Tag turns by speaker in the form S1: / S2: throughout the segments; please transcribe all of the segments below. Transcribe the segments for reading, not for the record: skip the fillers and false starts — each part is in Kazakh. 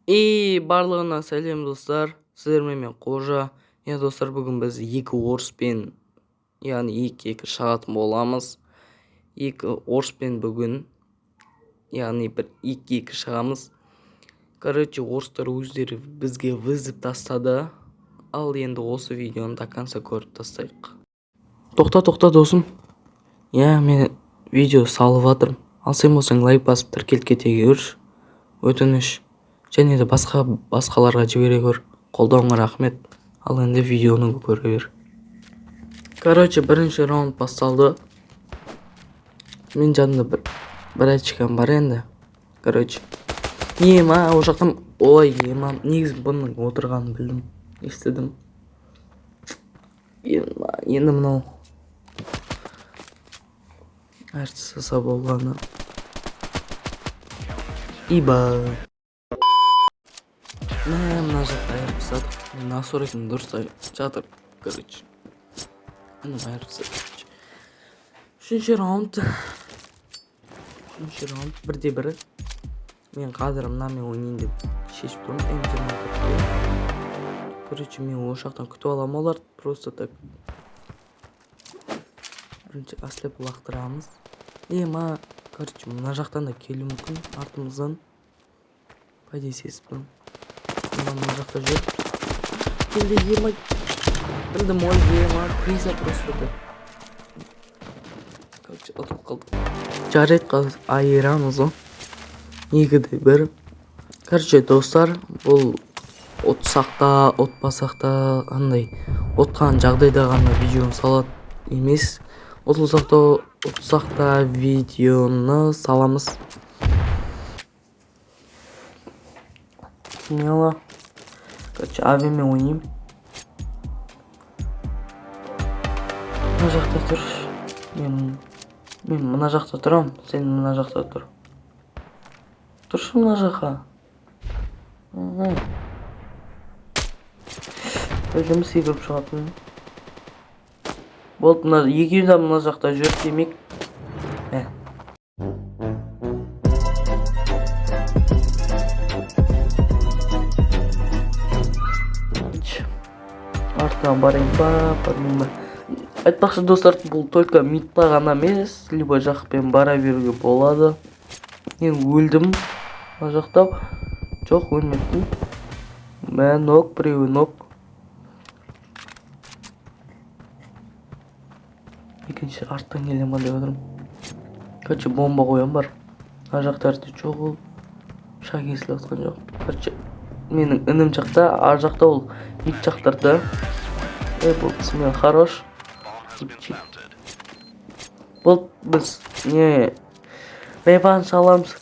S1: Барлығына сәлем достар, сіздермен мен Қожа. Достар, бүгін біз екі орыспен, яғни екі шығатын боламыз. Екі орыспен бүгін, яғни бір екі шығамыз. Орыстар өздері бізге вызып тастады. Ал енді осы видеоны до конца көріп тастайық. Тоқта досым. Мен видео салып жатырмын. Ал сен болсаң лайк басып тіркеліп кете көрші. Өтініш. Және де басқаларға жібере көр. Қолдауыңа рахмет. Ал енді видеоны көре бер. Бірінші раунд басталды. Мен жанымда бір очкам бар енді. Ол жақтан негізі бұның отырғанын білдім, естідім. Енді мынау әртісі болғаны. Мына жақта айырып тастадық. Мен настройканы дұрыс жатыр. Айырып тастадық. Үшінші раунд 1-1. Мен қазір мынамен ойнайын деп шешіп тұрмын. Мен ол жақтан күтіп аламын оларды. Просто так. Бірінші аслеп лақтырамыз. Мына жақтан да келу мүмкін артымыздан. Пайда сезіппін. Мына жақта жүр. Білдім ой криза просто так. Ұтып қалдық. Жарайды қазір айырамыз о. 2-1. Достар, бұл отсақта, отпасақта, андай отқан жағдайда ғана видеоны салады емес. Отсақта видеоны саламыз. Смело. Авиамен ойнайым. Мына жақта тұр. Мен мына жақта тұрам. Сен мына жақта тұр. Тұршы мына жаққа. Өзім секіріп шығатын. Болды, екеуі де мына жақта жүр демек. Артынан барайын ба. Айтпақшы достар, бұл только мидта ғана емес, любой жақпен бара беруге болады. Мен өлдім. Мына жақта жоқ, өлмеппін. Нок, біреуі нок. Екінші арттан келем ба деп отырмын. Бомба қоям бар. Мына жақтарды жоқ ол. Шақ есіліп атқан жоқ. Менің інім жақта, ар жақта ол мид жақтарда. Бұл смел хорош. Бұл біз реванш аламыз,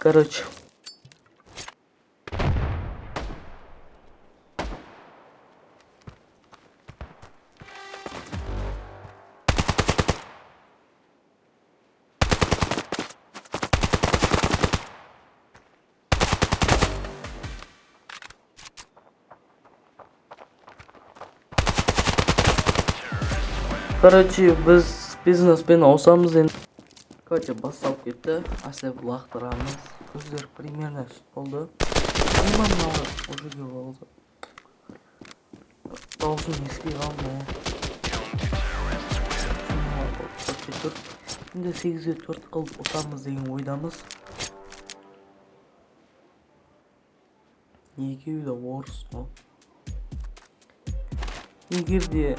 S1: біз бизнеспен ауысамыз енді. Басталып кетті. Аслеп лақтырамыз. Көздер примерно сүт болды. Уже болды. Даусын естілей қалды. Енді 8-4 қылып ұтамыз деген ойдамыз. Екеуі де орыс. Егерде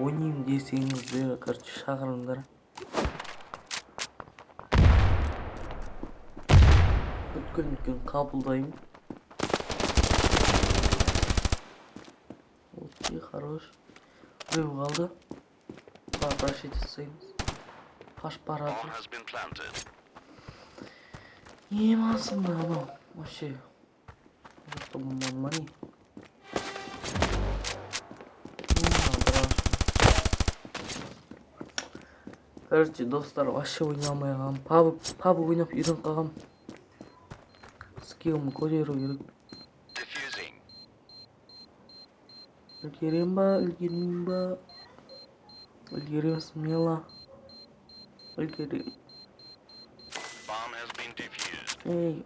S1: ойнайым десеңіздер, шақырыңдар. Өткен қабылдайым. Окей, хорош. Біреу қалды. Прощать жасаймыз. Қашып барады. Емасың ба анау? Вообще. Жақта болмады ма не? Достар, вообще ойнай алмай қалғам. Пабы ойнап үйреніп қалғам. Скиллімді көтеру керек. Үлгерем ба, үлгермейм ба? Үлгерем, смело. Үлгерем. Эй,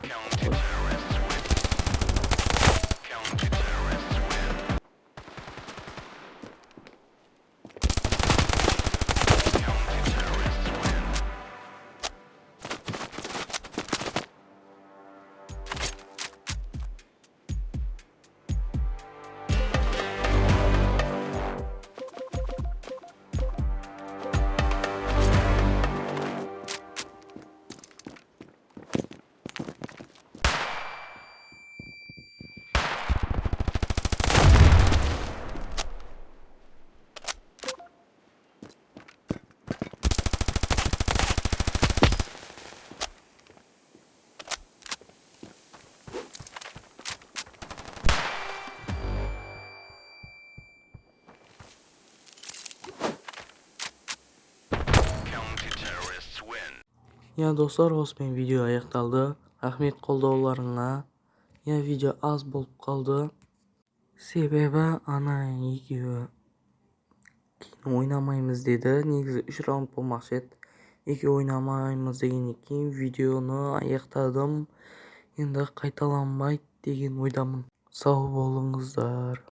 S1: Ya dostlar, osымен видео аяқталды. Рахмет қолдауларыңа. Ya видео аз болып қалды. Себебі ана екеуі кейін ойнамаймыз деді. Негізі 3 раунд болмақшы еді. Екеуі ойнамаймыз дегеннен кейін видеоны аяқтадым. Енді қайталанбайды деген ойдамын. Сау болыңыздар.